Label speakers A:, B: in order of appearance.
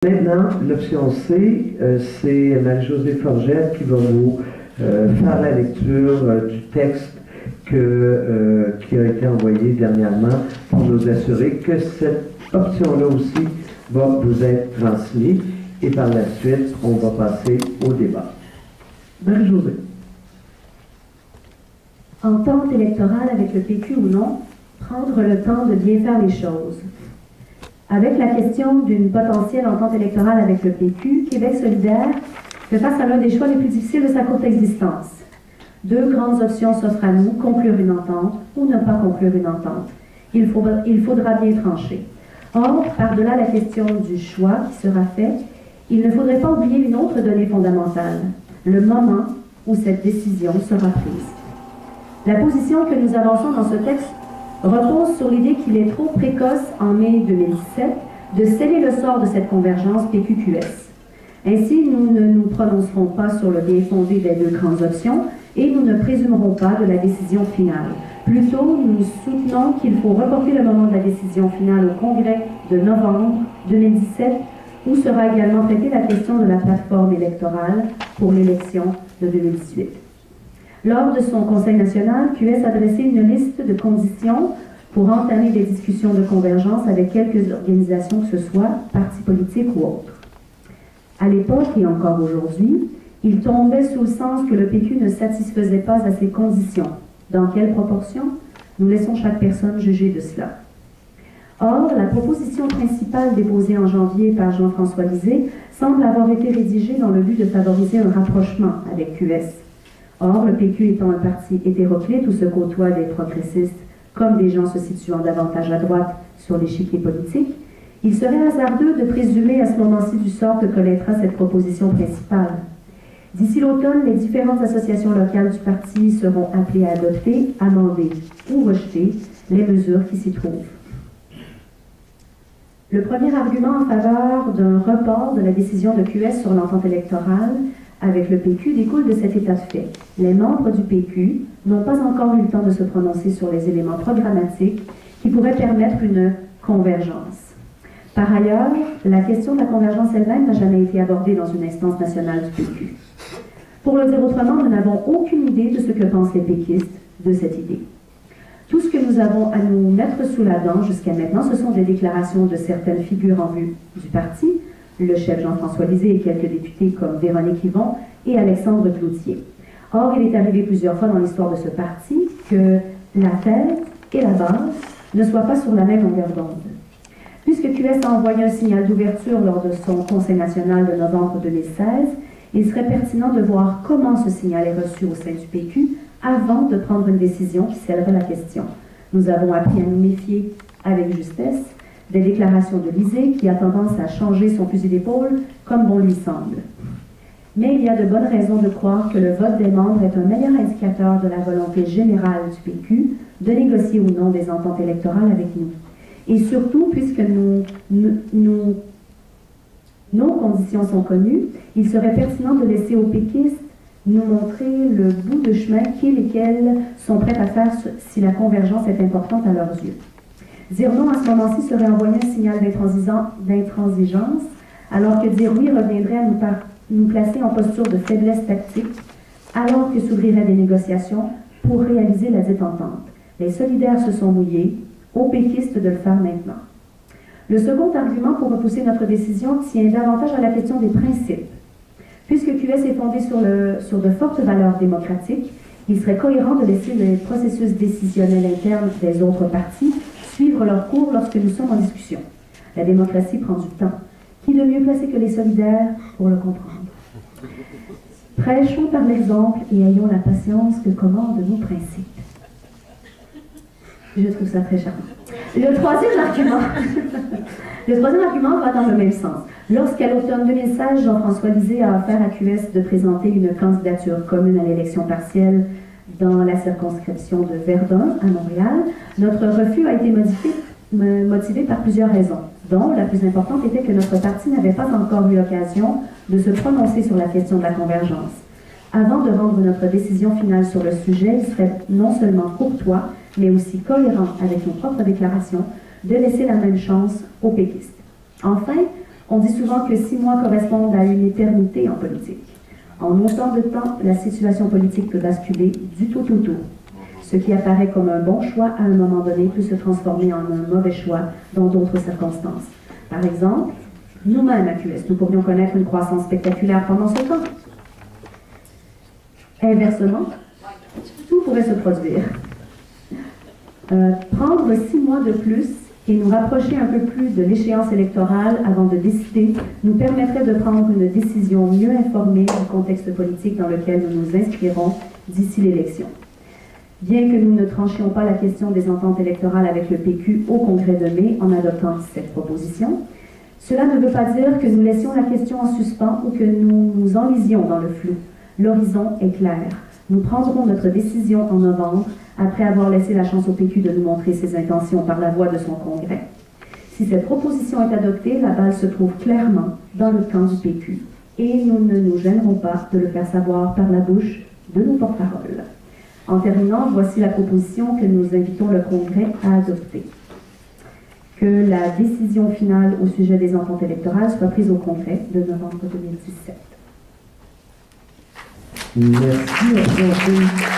A: Maintenant, l'option C, c'est Marie-Josée Forgette qui va vous faire la lecture du texte qui a été envoyé dernièrement pour nous assurer que cette option-là aussi va vous être transmise et par la suite, on va passer au débat. Marie-Josée.
B: Entente électorale avec le PQ ou non, prendre le temps de bien faire les choses. Avec la question d'une potentielle entente électorale avec le PQ, Québec solidaire fait face à l'un des choix les plus difficiles de sa courte existence. Deux grandes options s'offrent à nous, conclure une entente ou ne pas conclure une entente. Il faudra bien trancher. Or, par-delà la question du choix qui sera fait, il ne faudrait pas oublier une autre donnée fondamentale, le moment où cette décision sera prise. La position que nous avançons dans ce texte repose sur l'idée qu'il est trop précoce en mai 2017 de sceller le sort de cette convergence PQ-QS. Ainsi, nous ne nous prononcerons pas sur le bien fondé des deux grandes options et nous ne présumerons pas de la décision finale. Plutôt, nous soutenons qu'il faut reporter le moment de la décision finale au Congrès de novembre 2017 où sera également traitée la question de la plateforme électorale pour l'élection de 2018. Lors de son Conseil national, QS a dressé une liste de conditions pour entamer des discussions de convergence avec quelques organisations que ce soit, partis politiques ou autres. À l'époque et encore aujourd'hui, il tombait sous le sens que le PQ ne satisfaisait pas à ces conditions. Dans quelle proportion? Nous laissons chaque personne juger de cela. Or, la proposition principale déposée en janvier par Jean-François Lisée semble avoir été rédigée dans le but de favoriser un rapprochement avec QS. Or, le PQ étant un parti hétéroclite où se côtoient des progressistes comme des gens se situant davantage à droite sur l'échiquier politique, il serait hasardeux de présumer à ce moment-ci du sort que connaîtra cette proposition principale. D'ici l'automne, les différentes associations locales du parti seront appelées à adopter, amender ou rejeter les mesures qui s'y trouvent. Le premier argument en faveur d'un report de la décision de QS sur l'entente électorale avec le PQ découle de cet état de fait. Les membres du PQ n'ont pas encore eu le temps de se prononcer sur les éléments programmatiques qui pourraient permettre une convergence. Par ailleurs, la question de la convergence elle-même n'a jamais été abordée dans une instance nationale du PQ. Pour le dire autrement, nous n'avons aucune idée de ce que pensent les péquistes de cette idée. Tout ce que nous avons à nous mettre sous la dent jusqu'à maintenant, ce sont des déclarations de certaines figures en vue du parti, le chef Jean-François Lisée et quelques députés comme Véronique Yvon et Alexandre Cloutier. Or, il est arrivé plusieurs fois dans l'histoire de ce parti que la tête et la base ne soient pas sur la même longueur d'onde. Puisque QS a envoyé un signal d'ouverture lors de son Conseil national de novembre 2016, il serait pertinent de voir comment ce signal est reçu au sein du PQ avant de prendre une décision qui scellerait la question. Nous avons appris à nous méfier avec justesse des déclarations de Lisée qui a tendance à changer son fusil d'épaule comme bon lui semble. Mais il y a de bonnes raisons de croire que le vote des membres est un meilleur indicateur de la volonté générale du PQ de négocier ou non des ententes électorales avec nous. Et surtout, puisque nos conditions sont connues, il serait pertinent de laisser aux péquistes nous montrer le bout de chemin lesquels sont prêts à faire si la convergence est importante à leurs yeux. Dire non à ce moment-ci serait envoyer un signal d'intransigeance, alors que dire oui reviendrait à nous placer en posture de faiblesse tactique, alors que s'ouvriraient des négociations pour réaliser la dite entente. Les solidaires se sont mouillés, aux péquistes de le faire maintenant. Le second argument pour repousser notre décision tient davantage à la question des principes. Puisque QS est fondé sur de fortes valeurs démocratiques, il serait cohérent de laisser les processus décisionnels internes des autres partis suivre leur cours lorsque nous sommes en discussion. La démocratie prend du temps. Qui de mieux placé que les solidaires pour le comprendre? Prêchons par l'exemple et ayons la patience que commandent nos principes. Je trouve ça très charmant. Le troisième argument va dans le même sens. Lorsqu'à l'automne 2016, Jean-François Lisée a offert à QS de présenter une candidature commune à l'élection partielle dans la circonscription de Verdun, à Montréal, notre refus a été motivé par plusieurs raisons, dont la plus importante était que notre parti n'avait pas encore eu l'occasion de se prononcer sur la question de la convergence. Avant de rendre notre décision finale sur le sujet, il serait non seulement courtois, mais aussi cohérent avec nos propres déclarations, de laisser la même chance aux péquistes. Enfin, On dit souvent que 6 mois correspondent à une éternité en politique. En autant de temps, la situation politique peut basculer du tout au tout. Ce qui apparaît comme un bon choix à un moment donné peut se transformer en un mauvais choix dans d'autres circonstances. Par exemple, nous-mêmes à QS, nous pourrions connaître une croissance spectaculaire pendant ce temps. Inversement, tout pourrait se produire. Prendre 6 mois de plus et nous rapprocher un peu plus de l'échéance électorale avant de décider nous permettrait de prendre une décision mieux informée du contexte politique dans lequel nous nous inscrirons d'ici l'élection. Bien que nous ne tranchions pas la question des ententes électorales avec le PQ au congrès de mai en adoptant cette proposition, cela ne veut pas dire que nous laissions la question en suspens ou que nous nous enlisions dans le flou. L'horizon est clair. Nous prendrons notre décision en novembre après avoir laissé la chance au PQ de nous montrer ses intentions par la voie de son congrès. Si cette proposition est adoptée, la balle se trouve clairement dans le camp du PQ et nous ne nous gênerons pas de le faire savoir par la bouche de nos porte-paroles. En terminant, voici la proposition que nous invitons le Congrès à adopter. Que la décision finale au sujet des ententes électorales soit prise au Congrès de novembre 2017.
A: Merci.